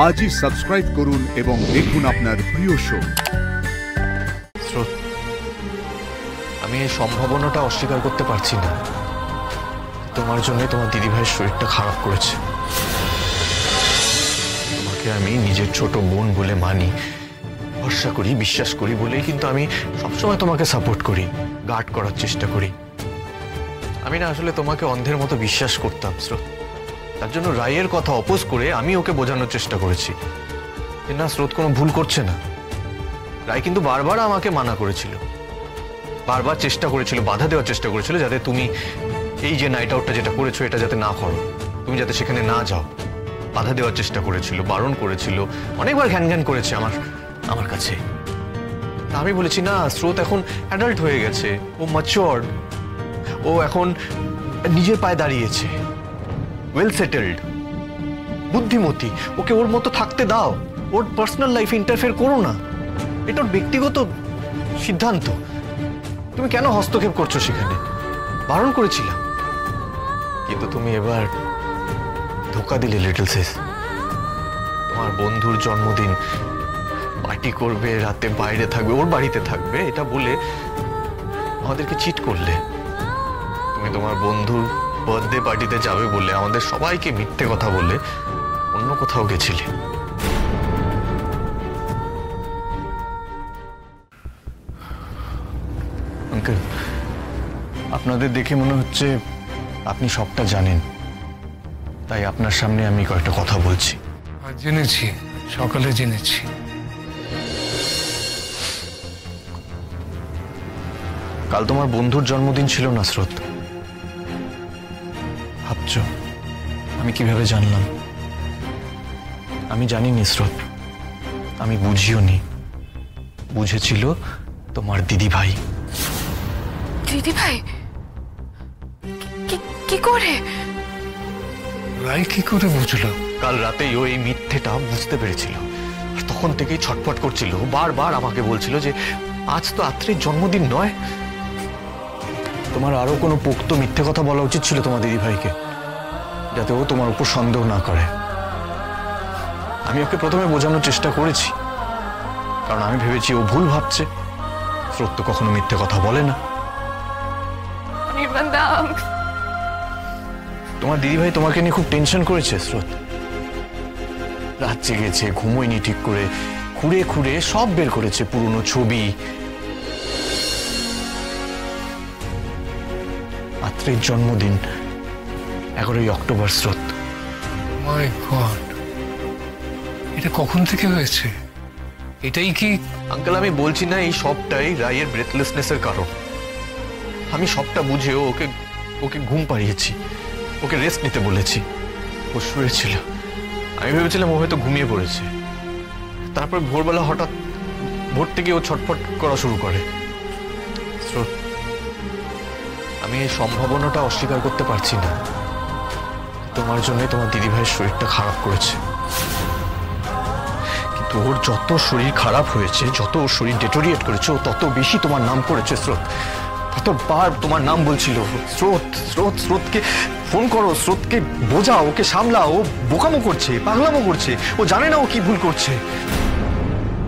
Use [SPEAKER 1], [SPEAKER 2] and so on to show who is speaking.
[SPEAKER 1] আজই সাবস্ক্রাইব করুন এবং দেখুন আপনার প্রিয় শো।
[SPEAKER 2] স্রোত, আমি এই সম্ভাবনাটা অস্বীকার করতে পারছি না। তোমার জন্য তোমার দিদিভাইয়ের শরীরটা খারাপ করেছে। তোমাকে আমি নিজের ছোট বোন বলে মানি, ভরসা করি, বিশ্বাস করি বলেই কিন্তু আমি সবসময় তোমাকে সাপোর্ট করি, গার্ড করার চেষ্টা করি। আমি না আসলে তোমাকে অন্ধের মতো বিশ্বাস করতাম স্রোত। তার জন্য রায়ের কথা অপোজ করে আমি ওকে বোঝানোর চেষ্টা করেছি যে না, স্রোত কোনো ভুল করছে না। রায় কিন্তু বারবার আমাকে মানা করেছিল, বারবার চেষ্টা করেছিল, বাধা দেওয়ার চেষ্টা করেছিল যাতে তুমি এই যে নাইট আউটটা যেটা করেছো এটা যাতে না করো, তুমি যাতে সেখানে না যাও। বাধা দেওয়ার চেষ্টা করেছিল, বারণ করেছিল, অনেকবার ঘ্যান ঘ্যান করেছে আমার কাছে। আমি বলেছি না, স্রোত এখন অ্যাডাল্ট হয়ে গেছে, ও ম্যাচিওরড, ও এখন নিজের পায়ে দাঁড়িয়েছে, ওয়েল সেটেলড, বুদ্ধিমতী। ওকে ওর মতো থাকতে দাও, ওর পার্সোনাল লাইফে ইন্টারফেয়ার করো না। এটা ওর ব্যক্তিগত সিদ্ধান্ত, তুমি কেন হস্তক্ষেপ করছো সেখানে? বারণ করেছিলাম, কিন্তু তুমি এবার ধোকা দিলে লিটল সিস। তোমার বন্ধুর জন্মদিন, পার্টি করবে, রাতে বাইরে থাকবে, ওর বাড়িতে থাকবে, এটা বলে আমাদেরকে চিট করলে। তুমি তোমার বন্ধুর বার্থডে পার্টিতে যাবে বলে আমাদের সবাইকে মিথ্যে কথা বলে অন্য কোথাও গেছিলে। আঙ্কেল, আপনাদের দেখে মনে হচ্ছে আপনি সবটা জানেন, তাই আপনার সামনে আমি কয়েকটা কথা বলছি।
[SPEAKER 3] জেনেছি, সকালে জেনেছি।
[SPEAKER 2] কাল তোমার বন্ধুর জন্মদিন ছিল না স্রোত? ভাবছো আমি কিভাবে জানলাম? আমি জানিনি স্রোত, আমি বুঝিও নি। বুঝেছিল তোমার দিদিভাই।
[SPEAKER 4] দিদিভাই? কি করে?
[SPEAKER 3] রাই কি করে বুঝলো?
[SPEAKER 2] কাল রাতেই ও এই মিথ্যেটা বুঝতে পেরেছিল, আর তখন থেকেই ছটফট করছিল, বারবার আমাকে বলছিল যে আজ তো আত্রের জন্মদিন নয়। তোমার আরো কোনো পোক্ত মিথ্যে কথা বলা উচিত ছিল তোমার দিদিভাইকে, যাতে ও তোমার উপর সন্দেহ না করে। আমি ওকে প্রথমে বোঝানোর চেষ্টা করেছি, কারণ আমি ভেবেছি ও ভুল ভাবছে। স্রোত তো কখনো মিথ্যে কথা বলে না। তোমার দিদিভাই তোমাকে নিয়ে খুব টেনশন করেছে স্রোত। রাত জেগেছে, ঘুমোয়নি ঠিক করে, খুঁড়ে খুঁড়ে সব বের করেছে, পুরনো ছবি। আত্রের জন্মদিন 11ই অক্টোবর স্রোত।
[SPEAKER 3] মাই গড, এটা কখন থেকে হয়েছে? এটাই কি?
[SPEAKER 2] আঙ্কেল, আমি বলছি না এই সবটাই রায়ের ব্রেথলেসনেসের কারণ। আমি সবটা বুঝে ওকে ঘুম পাড়িয়েছি, ওকে রেস্ট নিতে বলেছি। ও শুয়েছিল, আমি ভেবেছিলাম ও হয়তো ঘুমিয়ে পড়েছে। তারপর ভোরবেলা হঠাৎ ভোর থেকে ও ছটফট করা শুরু করে। স্রোত, আমি এই সম্ভাবনাটা অস্বীকার করতে পারছি না। তোমার জন্য তোমার দিদিভাইয়ের শরীরটা খারাপ করেছে, কিন্তু ওর যত শরীর খারাপ হয়েছে, যত ওর শরীর ডেটোরিয়েট করেছে, ও তত বেশি তোমার নাম করেছে স্রোত। কতবার তোমার নাম বলছিল, স্রোত স্রোত স্রোতকে ফোন করো, স্রোতকে বোঝাও, ওকে সামলাও। ও বোকামো করছে, পাগলামো করছে, ও জানে না ও কি ভুল করছে।